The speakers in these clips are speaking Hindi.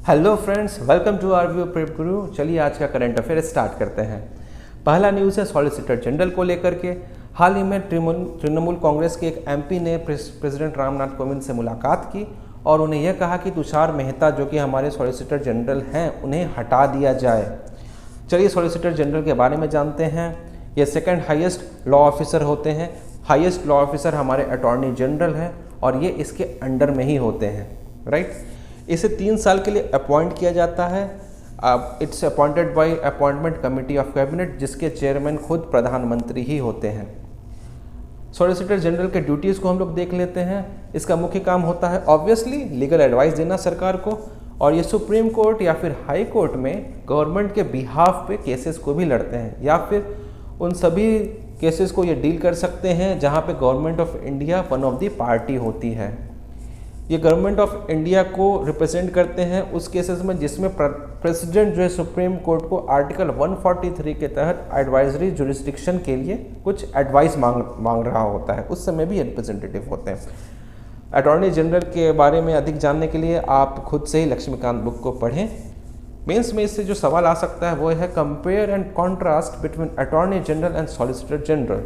Hello friends, welcome to our View Prep Guru. चलिए आज का करंट अफेयर स्टार्ट करते हैं। पहला न्यूज़ है सॉलिसिटर जनरल को लेकर के। हाल ही में तृणमूल कांग्रेस के एक एमपी ने प्रेसिडेंट रामनाथ कोविंद से मुलाकात की और उन्हें यह कहा कि तुषार मेहता जो कि हमारे सॉलिसिटर जनरल हैं उन्हें हटा दिया जाए। चलिए सॉलिसिटर जनरल के बारे में जानते हैं। ये सेकंड हाईएस्ट लॉ ऑफिसर होते हैं। हाईएस्ट लॉ ऑफिसर हमारे अटॉर्नी जनरल हैं और ये इसके अंडर में ही होते हैं, राइट। इसे 3 साल के लिए अपॉइंट किया जाता है। It's appointed by appointment committee of cabinet, जिसके चेयरमैन खुद प्रधानमंत्री ही होते हैं। सॉलिसिटर जनरल के ड्यूटीज़ को हम लोग देख लेते हैं। इसका मुख्य काम होता है ऑब्वियसली लीगल एडवाइस देना सरकार को, और ये सुप्रीम कोर्ट या फिर हाई कोर्ट में गवर्नमेंट के बिहाफ पे केसेस को भी लड़ते हैं, या फिर उन सभी केसेस को ये डील कर सकते हैं जहाँ पे government of India one of the party होती है। ये गवर्नमेंट ऑफ इंडिया को रिप्रेजेंट करते हैं उस केसेस में जिसमें प्रेसिडेंट जो है सुप्रीम कोर्ट को आर्टिकल 143 के तहत एडवाइजरी जुरिस्डिक्शन के लिए कुछ एडवाइस मांग रहा होता है, उस समय भी रिप्रेजेंटेटिव होते हैं। अटॉर्नी जनरल के बारे में अधिक जानने के लिए आप खुद से ही लक्ष्मीकांत बुक को पढ़ें। मेंस में इससे जो सवाल आ सकता है वो है compare and contrast between attorney general and solicitor general.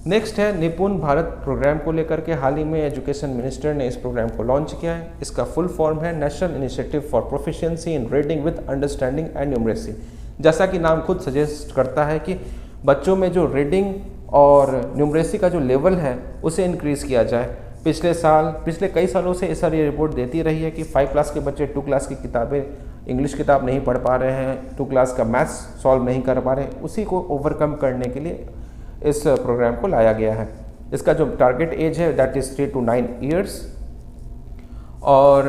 Next है निपुण भारत प्रोग्राम को लेकर के। हाल ही में एजुकेशन मिनिस्टर ने इस प्रोग्राम को लॉन्च किया है। इसका फुल फॉर्म है national initiative for proficiency in reading with understanding and numeracy. जैसा कि नाम खुद सजेस्ट करता है कि बच्चों में जो रीडिंग और न्यूमरेसी का जो लेवल है उसे इंक्रीज़ किया जाए। पिछले कई सालों से सर ये रिपोर्ट देती रही है कि 5 क्लास के बच्चे 2 क्लास की किताबें इंग्लिश किताब नहीं पढ़ पा रहे हैं, 2 क्लास का मैथ्स सॉल्व नहीं कर पा रहे हैं। उसी को ओवरकम करने के लिए इस प्रोग्राम को लाया गया है। इसका जो टारगेट एज है दैट इज़ 3 to 9 ईयर्स, और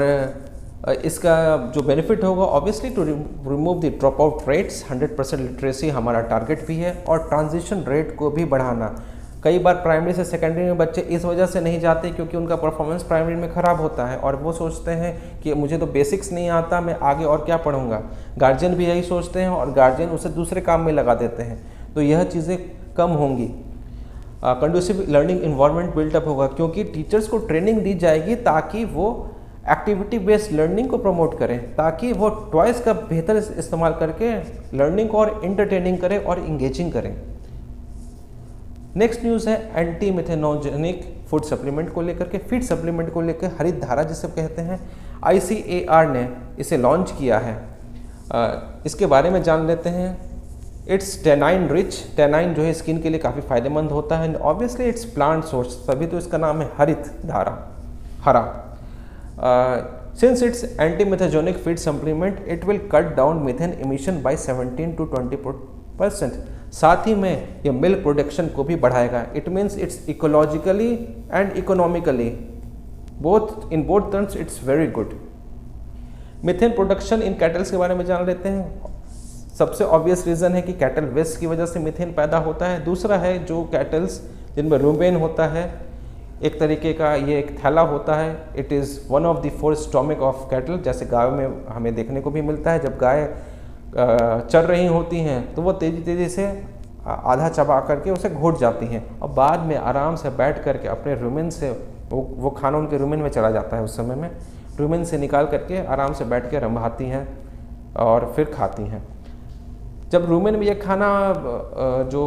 इसका जो बेनिफिट होगा obviously to remove the drop out rates. 100% literacy हमारा टारगेट भी है, और ट्रांजिशन रेट को भी बढ़ाना। कई बार प्राइमरी से सेकेंडरी में बच्चे इस वजह से नहीं जाते क्योंकि उनका परफॉर्मेंस प्राइमरी में ख़राब होता है और वो सोचते हैं कि मुझे तो बेसिक्स नहीं आता, मैं आगे और क्या पढ़ूंगा। गार्जियन भी यही सोचते हैं और गार्जियन उसे दूसरे काम में लगा देते हैं। तो यह चीज़ें कम होंगी। कंडूसिव लर्निंग इन्वायरमेंट बिल्टअप होगा क्योंकि टीचर्स को ट्रेनिंग दी जाएगी ताकि वो एक्टिविटी बेस्ड लर्निंग को प्रमोट करें, ताकि वो टॉयज़ का बेहतर इस्तेमाल करके लर्निंग को और इंटरटेनिंग करें और इंगेजिंग करें। नेक्स्ट न्यूज़ है एंटी मिथेनोजेनिक फूड सप्लीमेंट को लेकर के। फीड सप्लीमेंट को लेकर हरित धारा जिसे कहते हैं, ICAR ने इसे लॉन्च किया है। इसके बारे में जान लेते हैं। It's टेनाइन rich. टेनाइन जो है स्किन के लिए काफ़ी फायदेमंद होता है। ऑब्वियसली इट्स प्लांट सोर्स, तभी तो इसका नाम है हरित धारा, हरा। Since it's anti methanogenic feed supplement it will cut down methane emission by 17 to 20%। साथ ही में ये मिल्क प्रोडक्शन को भी बढ़ाएगा। It means it's ecologically and economically in both terms it's very good. Methane production in kettles के बारे में जान लेते हैं। सबसे ऑब्वियस रीज़न है कि कैटल वेस्ट की वजह से मीथेन पैदा होता है। दूसरा है जो कैटल्स जिनमें रूमेन होता है, एक तरीके का ये एक थैला होता है। It is one of the 4 stomach of cattle. जैसे गाय में हमें देखने को भी मिलता है, जब गाय चल रही होती हैं तो वो तेज़ी से आधा चबा करके उसे घोट जाती हैं और बाद में आराम से बैठ करके अपने रूमेन से वो खाना उनके रूमेन में चला जाता है। उस समय में रूमेन से निकाल करके आराम से बैठ के रंभाती हैं और फिर खाती हैं। जब रूमेन में ये खाना जो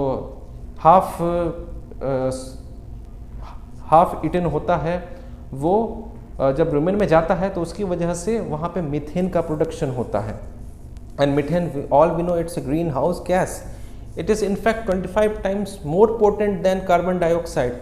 हाफ ईटन होता है वो जब रूमेन में जाता है तो उसकी वजह से वहाँ पे मीथेन का प्रोडक्शन होता है। And methane all we know it's a green house gas. It is in fact 25 times more potent than carbon dioxide.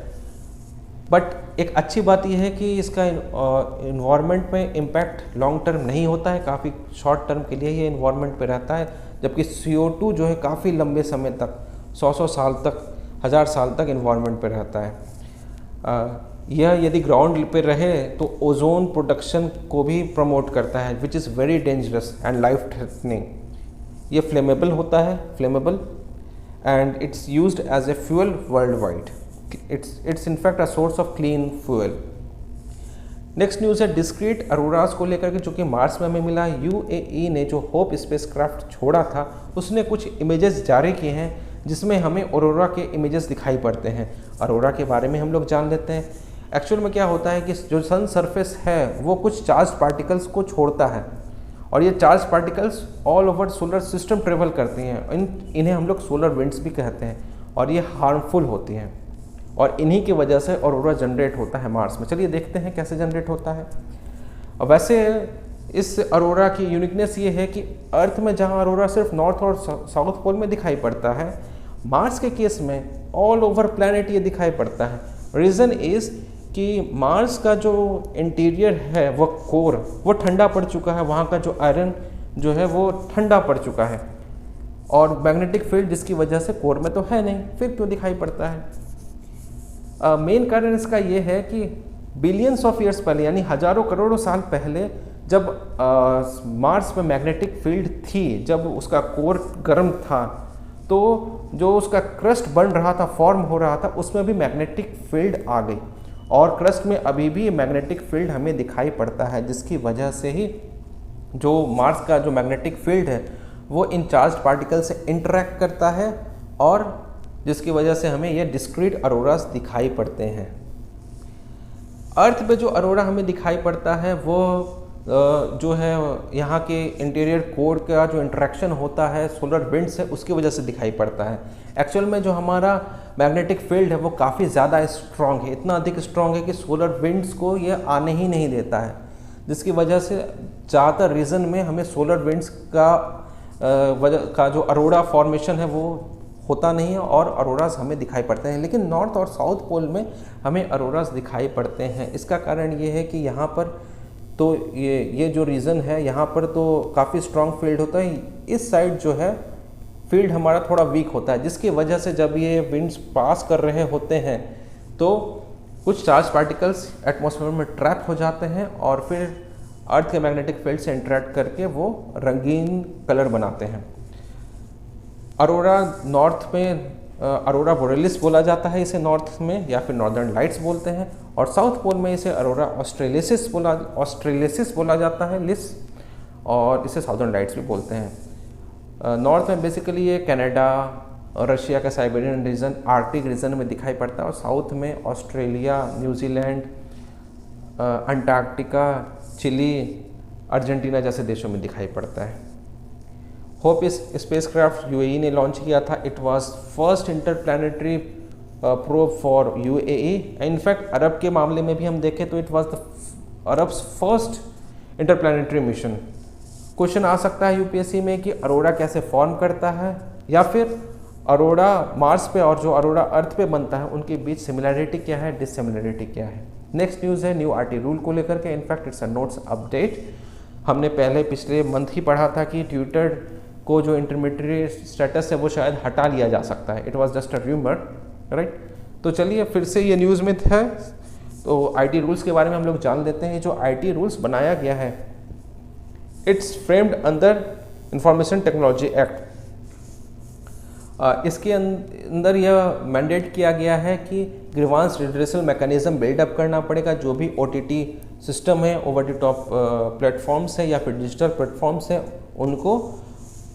But एक अच्छी बात यह है कि इसका इन्वायरमेंट में इम्पैक्ट लॉन्ग टर्म नहीं होता है, काफ़ी शॉर्ट टर्म के लिए ये इन्वायरमेंट पे रहता है। जबकि CO2 जो है काफ़ी लंबे समय तक 100 साल तक 1000 साल तक इन्वायरमेंट पे रहता है। यह यदि ग्राउंड पे रहे तो ओजोन प्रोडक्शन को भी प्रमोट करता है, which is very dangerous and life threatening. ये फ्लेमेबल होता है, flammable, and it's used as a fuel world wide. It's in fact a source of clean fuel. Next news है डिस्क्रीट अरोरास को लेकर के, जो कि मार्च में हमें मिला। UAE ने जो होप स्पेसक्राफ्ट छोड़ा था उसने कुछ इमेजेस जारी किए हैं जिसमें हमें अरोरा के इमेजेस दिखाई पड़ते हैं। अरोरा के बारे में हम लोग जान लेते हैं। एक्चुअल में क्या होता है कि जो सन सरफेस है वो कुछ चार्ज पार्टिकल्स को छोड़ता है और ये charge particles all over solar system travel करती हैं। इन्हें हम लोग सोलर विंड्स भी कहते हैं और ये हार्मफुल होती हैं और इन्हीं की वजह से ऑरोरा जनरेट होता है मार्स में। चलिए देखते हैं कैसे जनरेट होता है। और वैसे इस ऑरोरा की यूनिकनेस ये है कि अर्थ में जहाँ ऑरोरा सिर्फ नॉर्थ और साउथ पोल में दिखाई पड़ता है, मार्स के केस में ऑल ओवर प्लैनेट ये दिखाई पड़ता है। रीज़न इज़ कि मार्स का जो इंटीरियर है वो कोर वो ठंडा पड़ चुका है, वहाँ का जो आयरन जो है वो ठंडा पड़ चुका है और मैग्नेटिक फील्ड जिसकी वजह से कोर में तो है नहीं, फिर क्यों दिखाई पड़ता है? मेन कारण इसका ये है कि बिलियंस ऑफ ईयर्स पहले यानी हजारों करोड़ों साल पहले जब मार्स में मैग्नेटिक फील्ड थी, जब उसका कोर गर्म था तो जो उसका क्रस्ट बन रहा था, फॉर्म हो रहा था, उसमें भी मैग्नेटिक फील्ड आ गई और क्रस्ट में अभी भी मैग्नेटिक फील्ड हमें दिखाई पड़ता है, जिसकी वजह से ही जो मार्स का जो मैग्नेटिक फील्ड है वो इन चार्ज पार्टिकल से इंटरैक्ट करता है और जिसकी वजह से हमें ये डिस्क्रीट ऑरोरास दिखाई पड़ते हैं। अर्थ पे जो ऑरोरा हमें दिखाई पड़ता है वो जो है यहाँ के इंटीरियर कोर का जो इंटरेक्शन होता है सोलर विंड से, उसकी वजह से दिखाई पड़ता है। एक्चुअल में जो हमारा मैग्नेटिक फील्ड है वो काफ़ी ज़्यादा स्ट्रॉन्ग है, इतना अधिक स्ट्रॉन्ग है कि सोलर विंड्स को ये आने ही नहीं देता है, जिसकी वजह से ज़्यादातर रीजन में हमें सोलर विंड्स का जो ऑरोरा फॉर्मेशन है वो होता नहीं है और ऑरोरास हमें दिखाई पड़ते हैं। लेकिन नॉर्थ और साउथ पोल में हमें ऑरोरास दिखाई पड़ते हैं। इसका कारण ये है कि यहाँ पर तो ये जो रीज़न है, यहाँ पर तो काफ़ी स्ट्रॉन्ग फील्ड होता है, इस साइड जो है फील्ड हमारा थोड़ा वीक होता है, जिसकी वजह से जब ये विंड्स पास कर रहे होते हैं तो कुछ चार्ज पार्टिकल्स एटमॉस्फेयर में ट्रैप हो जाते हैं और फिर अर्थ के मैग्नेटिक फील्ड से इंटरेक्ट करके वो रंगीन कलर बनाते हैं। ऑरोरा नॉर्थ में ऑरोरा बोरेलिस बोला जाता है इसे नॉर्थ में, या फिर नॉर्दर्न लाइट्स बोलते हैं, और साउथ पोल में इसे ऑरोरा ऑस्ट्रेलिसिस बोला जाता है, लिस, और इसे साउदर्न लाइट्स भी बोलते हैं। नॉर्थ में बेसिकली ये कनाडा और रशिया का साइबेरियन रीजन, आर्कटिक रीजन में दिखाई पड़ता है और साउथ में Australia, New Zealand, Antarctica, Chile, Argentina जैसे देशों में दिखाई पड़ता है। होप इस स्पेसक्राफ्ट यूएई ने लॉन्च किया था। It was first interplanetary probe for UAE. In fact अरब के मामले में भी हम देखें तो it was the Arabs first interplanetary mission. Question आ सकता है यूपीएससी में कि ऑरोरा कैसे फॉर्म करता है, या फिर ऑरोरा मार्स पे और जो ऑरोरा अर्थ पे बनता है उनके बीच सिमिलैरिटी क्या है, डिससिमिलैरिटी क्या है। नेक्स्ट न्यूज़ है न्यू आरटी रूल को लेकर के। In fact it's a notes update. हमने पहले पिछले मंथ ही पढ़ा था कि ट्विटर को जो इंटरमीडिएट स्टेटस है वो शायद हटा लिया जा सकता है। It was just a rumour, right. तो चलिए फिर से ये न्यूज़ में है तो आईटी रूल्स के बारे में हम लोग जान लेते हैं। जो आईटी रूल्स बनाया गया है, it's framed under information technology act. इसके अंदर यह मैंडेट किया गया है कि ग्रीवांस रिड्रेसल मैकेनिज्म बिल्डअप करना पड़ेगा। जो भी ओटीटी सिस्टम है, ओवर द टॉप प्लेटफॉर्म्स है या फिर डिजिटल प्लेटफॉर्म्स है, उनको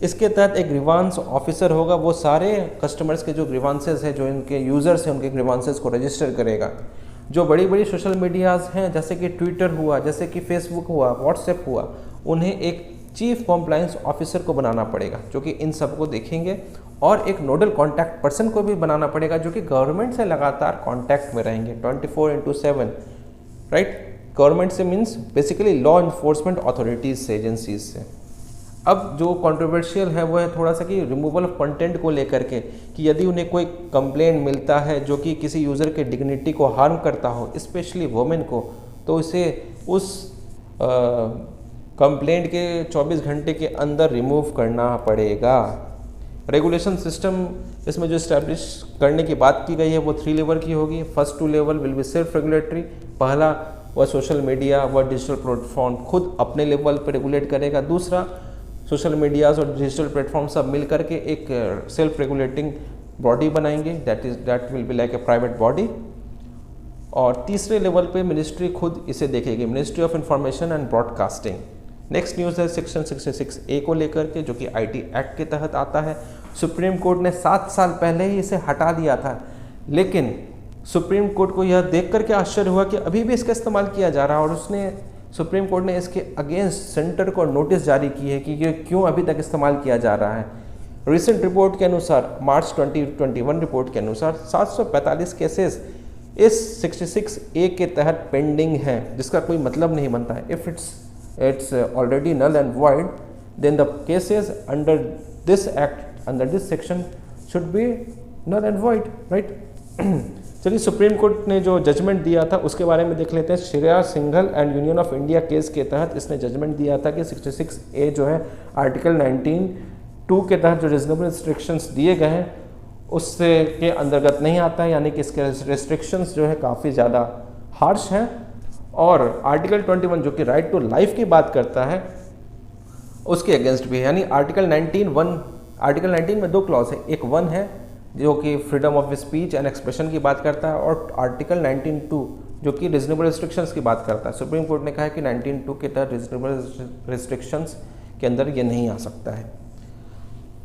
इसके तहत एक ग्रीवांस ऑफिसर होगा। वो सारे कस्टमर्स के जो ग्रीवांसेस है, जो इनके यूज़र्स हैं, उनके ग्रीवांसेस को रजिस्टर करेगा। जो बड़ी बड़ी सोशल मीडियाज़ हैं जैसे कि ट्विटर हुआ, जैसे कि फेसबुक हुआ, व्हाट्सएप हुआ, उन्हें एक चीफ कॉम्प्लायंस ऑफिसर को बनाना पड़ेगा जो कि इन सबको देखेंगे, और एक नोडल कॉन्टैक्ट पर्सन को भी बनाना पड़ेगा जो कि गवर्नमेंट से लगातार कॉन्टैक्ट में रहेंगे 24/7, राइट। गवर्नमेंट से means basically law enforcement authorities से, एजेंसीज से। अब जो कंट्रोवर्शियल है वो है थोड़ा सा कि रिमूवल ऑफ कंटेंट को लेकर के, कि यदि उन्हें कोई कंप्लेंट मिलता है जो कि किसी यूज़र के डिग्निटी को हार्म करता हो, स्पेशली वुमेन को, तो इसे उस कंप्लेंट के 24 घंटे के अंदर रिमूव करना पड़ेगा। रेगुलेशन सिस्टम इसमें जो इस्टेब्लिश करने की बात की गई है वो 3 लेवल की होगी। First 2 level will be self regulatory. पहला वह सोशल मीडिया व डिजिटल प्लेटफॉर्म खुद अपने लेवल पर रेगुलेट करेगा। दूसरा सोशल मीडियाज़ और डिजिटल प्लेटफॉर्म सब मिल करके एक सेल्फ रेगुलेटिंग बॉडी बनाएंगे, that will be like a private body. और तीसरे लेवल पे मिनिस्ट्री खुद इसे देखेगी, ministry of information and broadcasting. Next news है सेक्शन 66A को लेकर के, जो कि आईटी एक्ट के तहत आता है। सुप्रीम कोर्ट ने 7 साल पहले ही इसे हटा दिया था, लेकिन सुप्रीम कोर्ट को यह देख करके आश्चर्य हुआ कि अभी भी इसका इस्तेमाल किया जा रहा है, और उसने सुप्रीम कोर्ट ने इसके अगेंस्ट सेंटर को नोटिस जारी की है कि ये क्यों अभी तक इस्तेमाल किया जा रहा है। रिसेंट रिपोर्ट के अनुसार, मार्च 2021 रिपोर्ट के अनुसार 745 केसेस इस 66A के तहत पेंडिंग हैं, जिसका कोई मतलब नहीं बनता है। If it's already null and void, then the cases under this act, under this section should be null and void, right. चलिए, सुप्रीम कोर्ट ने जो जजमेंट दिया था उसके बारे में देख लेते हैं। Shreya Singhal and union of India case के तहत इसने जजमेंट दिया था कि 66A जो है आर्टिकल 19(2) के तहत जो रीजनेबल रिस्ट्रिक्शंस दिए गए हैं उससे के अंतर्गत नहीं आता है, यानी कि इसके रिस्ट्रिक्शंस जो है काफ़ी ज़्यादा हार्श हैं। और आर्टिकल 21 जो कि राइट टू लाइफ की बात करता है उसके अगेंस्ट भी है, यानी आर्टिकल 19 में 2 क्लॉज है, एक 1 है जो कि freedom of speech and expression की बात करता है, और आर्टिकल 19(2) जो कि रीजनेबल रिस्ट्रिक्शंस की बात करता है। सुप्रीम कोर्ट ने कहा है कि 19(2) के तहत रीजनेबल रिस्ट्रिक्शंस के अंदर ये नहीं आ सकता है।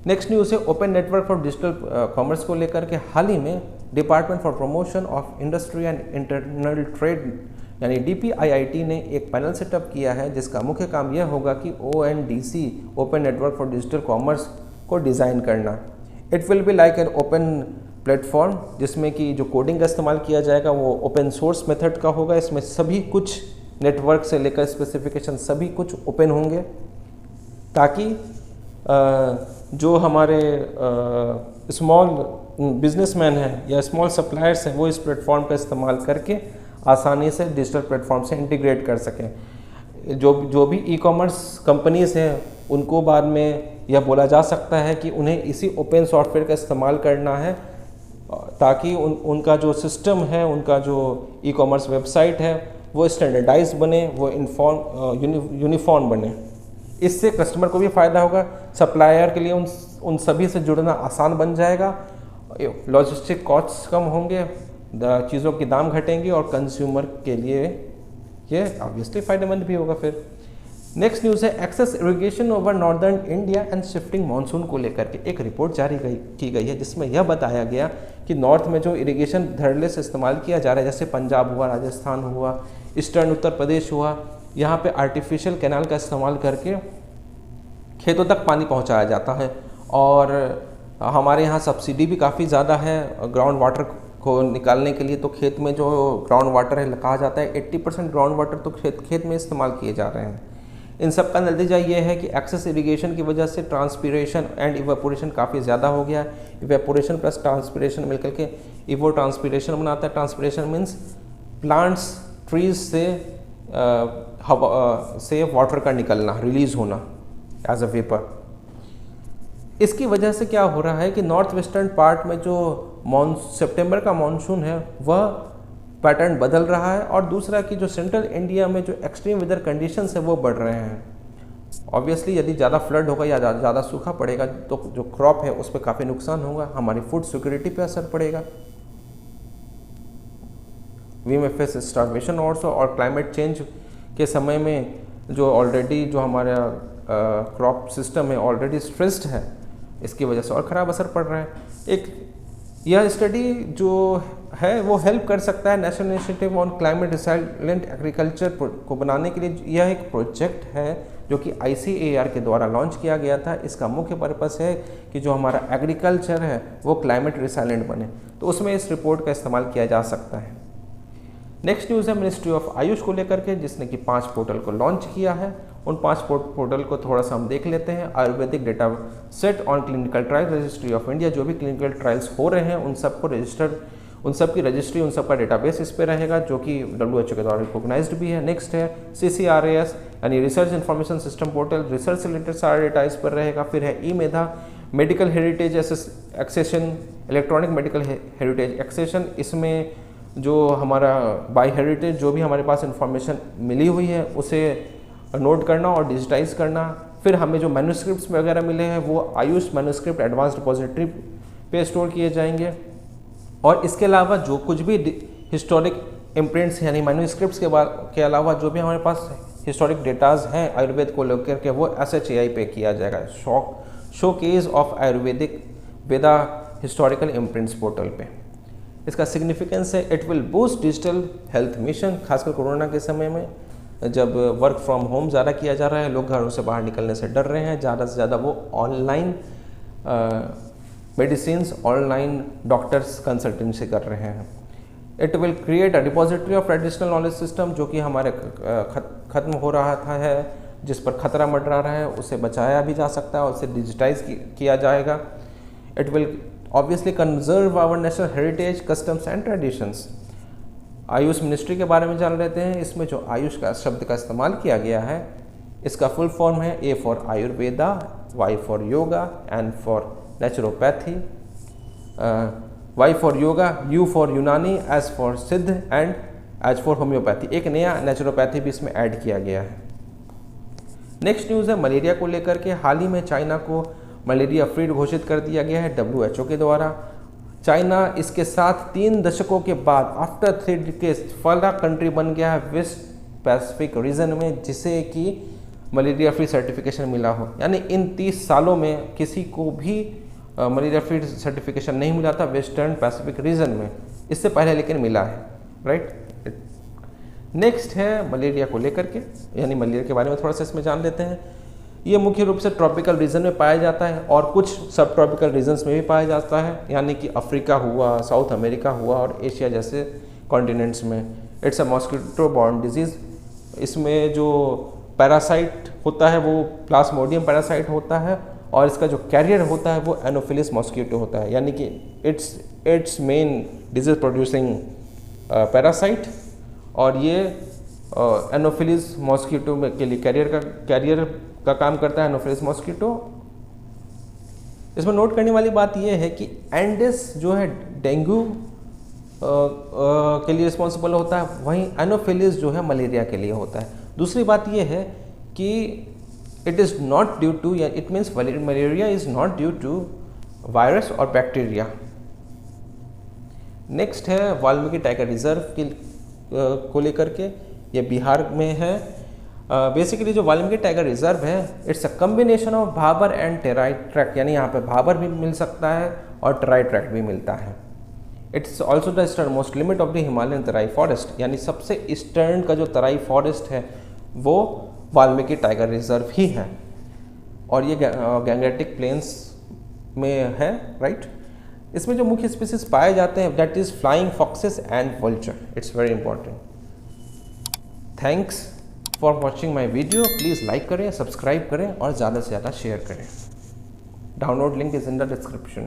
नेक्स्ट न्यूज़ है open network for digital commerce को लेकर के। हाल ही में department for promotion of industry and internal trade यानी DPIIT ने एक पैनल सेटअप किया है, जिसका मुख्य काम यह होगा कि ONDC open network for digital commerce को डिज़ाइन करना। It will be like an open platform, जिसमें कि जो कोडिंग का इस्तेमाल किया जाएगा वो ओपन सोर्स मेथड का होगा। इसमें सभी कुछ नेटवर्क से लेकर स्पेसिफिकेशन सभी कुछ ओपन होंगे, ताकि जो हमारे स्मॉल बिजनेसमैन हैं या स्मॉल सप्लायर्स हैं वो इस प्लेटफॉर्म का इस्तेमाल करके आसानी से डिजिटल प्लेटफॉर्म से इंटीग्रेट कर सकें। जो भी ई कॉमर्स कंपनीज़ हैं उनको बाद में यह बोला जा सकता है कि उन्हें इसी ओपन सॉफ्टवेयर का इस्तेमाल करना है, ताकि उनका जो सिस्टम है, उनका जो ई कॉमर्स वेबसाइट है वो स्टैंडर्डाइज बने, वो यूनिफॉर्म बने। इससे कस्टमर को भी फ़ायदा होगा, सप्लायर के लिए उन सभी से जुड़ना आसान बन जाएगा, लॉजिस्टिक कॉस्ट्स कम होंगे, चीज़ों के दाम घटेंगे, और कंज्यूमर के लिए ये ऑब्वियसली फ़ायदेमंद भी होगा। फिर नेक्स्ट न्यूज़ है excess irrigation over northern India and shifting monsoon को लेकर के एक रिपोर्ट जारी की गई है, जिसमें यह बताया गया कि नॉर्थ में जो इरिगेशन धड़ल्ले से इस्तेमाल किया जा रहा है, जैसे पंजाब हुआ, राजस्थान हुआ, ईस्टर्न उत्तर प्रदेश हुआ, यहाँ पे आर्टिफिशियल कैनाल का इस्तेमाल करके खेतों तक पानी पहुँचाया जाता है। और हमारे यहाँ सब्सिडी भी काफ़ी ज़्यादा है ग्राउंड वाटर को निकालने के लिए। तो खेत में जो ग्राउंड वाटर है, कहा जाता है 80% ग्राउंड वाटर तो खेत में इस्तेमाल किए जा रहे हैं। इन सब का नतीजा ये है कि एक्सेस इरिगेशन की वजह से ट्रांसपीरेशन एंड इवेपोरेशन काफ़ी ज़्यादा हो गया है। इवेपोरेशन प्लस ट्रांसपीरेशन मिलकर के इवो ट्रांसपीरेशन बनाता है। ट्रांसपीरेशन मीन्स प्लांट्स, ट्रीज से वाटर का निकलना, रिलीज होना एज अ वेपर। इसकी वजह से क्या हो रहा है कि नॉर्थ वेस्टर्न पार्ट में जो सितंबर का मानसून है वह पैटर्न बदल रहा है, और दूसरा कि जो सेंट्रल इंडिया में जो एक्सट्रीम वेदर कंडीशंस है वो बढ़ रहे हैं। ऑब्वियसली यदि ज़्यादा फ्लड होगा या ज़्यादा सूखा पड़ेगा तो जो क्रॉप है उस पर काफ़ी नुकसान होगा, हमारी फूड सिक्योरिटी पे असर पड़ेगा। We may face starvation also, और क्लाइमेट चेंज के समय में जो ऑलरेडी जो हमारा क्रॉप सिस्टम है ऑलरेडी स्ट्रेस्ड है, इसकी वजह से और ख़राब असर पड़ रहा है। एक यह स्टडी जो है वो हेल्प कर सकता है national initiative on climate resilient agriculture को बनाने के लिए। यह एक प्रोजेक्ट है जो कि ICAR के द्वारा लॉन्च किया गया था। इसका मुख्य पर्पस है कि जो हमारा एग्रीकल्चर है वो क्लाइमेट रिसाइलेंट बने, तो उसमें इस रिपोर्ट का इस्तेमाल किया जा सकता है। नेक्स्ट न्यूज़ है मिनिस्ट्री ऑफ आयुष को लेकर के, जिसने कि 5 पोर्टल को लॉन्च किया है। उन 5 पोर्टल को थोड़ा सा हम देख लेते हैं। Ayurvedic data set on clinical trial, registry of India, जो भी क्लिनिकल ट्रायल्स हो रहे हैं उन सबको रजिस्टर, उन सब की रजिस्ट्री, उन सब का डेटाबेस इस पे रहेगा, जो कि WHO के द्वारा रिकॉग्नाइज्ड भी है। नेक्स्ट है CCRAS यानी research information system portal, research से रिलेटेड सारा डेटा इस पर रहेगा। फिर है e-Medha, medical heritage accession, electronic medical heritage accession, इसमें जो हमारा बाय हेरिटेज जो भी हमारे पास इंफॉर्मेशन मिली हुई है उसे नोट करना और डिजिटाइज करना। फिर हमें जो मैन्यूस्क्रिप्ट्स वगैरह मिले हैं वो आयुष मैन्यूस्क्रिप्ट एडवांस डिपॉजिटरी पे स्टोर किए जाएंगे। और इसके अलावा जो कुछ भी हिस्टोरिक इम्प्रिंट्स यानी मैन्यूस्क्रिप्ट्स के अलावा जो भी हमारे पास हिस्टोरिक डेटाज हैं आयुर्वेद को लेकर के वो SHAI पे किया जाएगा, showcase of Ayurvedic Veda historical imprints portal पे। इसका सिग्निफिकेंस है, it will boost digital health mission, खासकर कोरोना के समय में जब वर्क फ्रॉम होम ज़्यादा किया जा रहा है, लोग घरों से बाहर निकलने से डर रहे हैं, ज़्यादा से ज़्यादा वो online medicines, online doctors consultancy कर रहे हैं। It will create a depository of traditional knowledge system, जो कि हमारे ख़त्म हो रहा था है, जिस पर खतरा मंडरा रहा है, उसे बचाया भी जा सकता है, उसे डिजिटाइज किया जाएगा। It will obviously conserve our national heritage, customs and traditions. AYUSH ministry के बारे में जान लेते हैं। इसमें जो आयुष का शब्द का इस्तेमाल किया गया है, इसका फुल फॉर्म है A for Ayurveda, Y for yoga, N for naturopathy, Y for yoga, U for Unani, S for Siddha and H for homoeopathy. एक नया नेचुरोपैथी भी इसमें ऐड किया गया है। नेक्स्ट न्यूज़ है मलेरिया को लेकर के। हाल ही में चाइना को मलेरिया फ्री घोषित कर दिया गया है WHO के द्वारा। चाइना इसके साथ 3 दशकों के बाद आफ्टर 3 डिकेड्स पहला कंट्री बन गया है वेस्ट पैसिफिक रीजन में जिसे कि मलेरिया फ्री सर्टिफिकेशन मिला हो। यानी इन 30 सालों में किसी को भी मलेरिया फ्री सर्टिफिकेशन नहीं मिला था वेस्टर्न पैसिफिक रीजन में, इससे पहले लेकिन मिला है, राइट। नेक्स्ट है मलेरिया को लेकर के, यानी मलेरिया के बारे में थोड़ा सा इसमें जान लेते हैं। ये मुख्य रूप से ट्रॉपिकल रीजन में पाया जाता है और कुछ सब ट्रॉपिकल रीजन्स में भी पाया जाता है, यानी कि अफ्रीका हुआ, साउथ अमेरिका हुआ और एशिया जैसे कॉन्टिनेंट्स में। It's a mosquito borne disease. इसमें जो पैरासाइट होता है वो प्लाज्मोडियम पैरासाइट होता है और इसका जो कैरियर होता है वो एनोफिलिस मॉस्किटो होता है, यानी कि it's main disease producing parasite. और ये एनोफिलिस मॉस्किटो के लिए कैरियर का काम करता है एनोफिलिस मॉस्किटो। इसमें नोट करने वाली बात यह है कि एंडिस जो है डेंगू के लिए रिस्पॉन्सिबल होता है, वहीं एनोफिलिस जो है मलेरिया के लिए होता है। दूसरी बात यह है कि it is not due to, या it means malaria is not due to virus और बैक्टीरिया। नेक्स्ट है वाल्मीकि टाइगर रिजर्व को लेकर के, ये बिहार में है। बेसिकली जो वाल्मीकि टाइगर रिजर्व है, it's a combination of Bhabar and try tract, यानी यहाँ पे भाबर भी मिल सकता है और टेराई ट्रैक्ट भी मिलता है। It's also the eastern most limit of the Himalayan Terai forest, यानी सबसे ईस्टर्न का जो तराई फॉरेस्ट है वो वाल्मीकि टाइगर रिजर्व ही है और ये गैंगेटिक प्लेन्स में है, राइट। इसमें जो मुख्य स्पीसीज पाए जाते हैं that is flying foxes and vulture. It's very important. Thanks for watching my video. Please like करें, सब्सक्राइब करें और ज़्यादा से ज़्यादा शेयर करें। Download link is in the description.